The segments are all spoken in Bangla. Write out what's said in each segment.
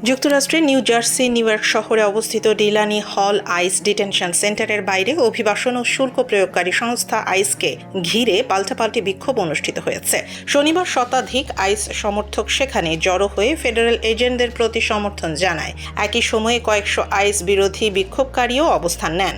যুক্তরাষ্ট্রের নিউ জার্সি নিউইয়র্ক শহরে অবস্থিত ডিলানি হল আইস ডিটেনশন সেন্টারের বাইরে অভিবাসন ও শুল্ক প্রয়োগকারী সংস্থা আইসকে ঘিরে পাল্টাপাল্টি বিক্ষোভ অনুষ্ঠিত হয়েছে। শনিবার শতাধিক আইস সমর্থক সেখানে জড়ো হয়ে ফেডারেল এজেন্টদের প্রতি সমর্থন জানায়। একই সময়ে কয়েকশো আইস বিরোধী বিক্ষোভকারীও অবস্থান নেন।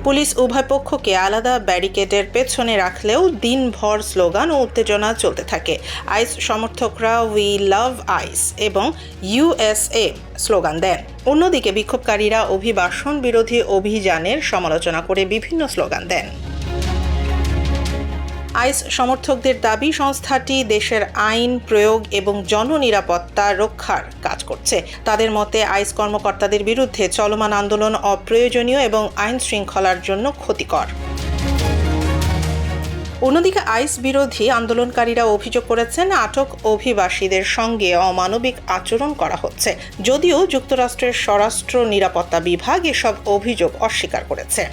পুলিশ উভয় পক্ষকে আলাদা ব্যারিকেডের পেছনে রাখলেও দিনভর স্লোগান ও উত্তেজনা চলতে থাকে। আইস সমর্থকরা উই লাভ আইস এবং ইউএসএ স্লোগান দেন। অন্যদিকে বিক্ষোভকারীরা অভিবাসন বিরোধী অভিযানের সমালোচনা করে বিভিন্ন স্লোগান দেন। আইস সমর্থকদের দাবি, সংস্থাটি দেশের আইন প্রয়োগ এবং জননিরাপত্তা রক্ষার কাজ করছে। তাদের মতে আইস কর্মকর্তাদের বিরুদ্ধে চলমান আন্দোলন অপ্রয়োজনীয় এবং আইন শৃঙ্খলার জন্য ক্ষতিকর। অন্যদিকে আইস বিরোধী আন্দোলনকারীরা অভিযোগ করেছেন আটক অভিবাসীদের সঙ্গে অমানবিক আচরণ করা হচ্ছে, যদিও যুক্তরাষ্ট্রের স্বরাষ্ট্র নিরাপত্তা বিভাগ এসব অভিযোগ অস্বীকার করেছে।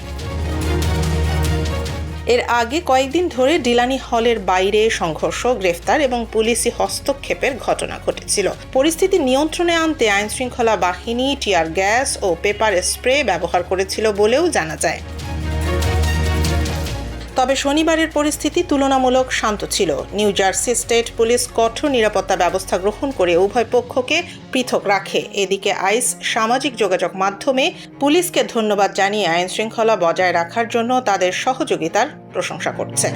এর আগে কয়েকদিন ধরে ডিলানি হলের বাইরে সংঘর্ষ, গ্রেফতার এবং পুলিশি হস্তক্ষেপের ঘটনা ঘটেছিল। পরিস্থিতি নিয়ন্ত্রণে আনতে আইনশৃঙ্খলা বাহিনী টিয়ার গ্যাস ও পেপার স্প্রে ব্যবহার করেছিল বলেও জানা যায়। তবে শনিবারের পরিস্থিতি তুলনামূলক শান্ত ছিল। নিউ জার্সি স্টেট পুলিশ কঠোর নিরাপত্তা ব্যবস্থা গ্রহণ করে উভয় পক্ষকে পৃথক রাখে। এদিকে আইস সামাজিক যোগাযোগ মাধ্যমে পুলিশকে ধন্যবাদ জানিয়ে আইনশৃঙ্খলা বজায় রাখার জন্য তাদের সহযোগিতার প্রশংসা করছে।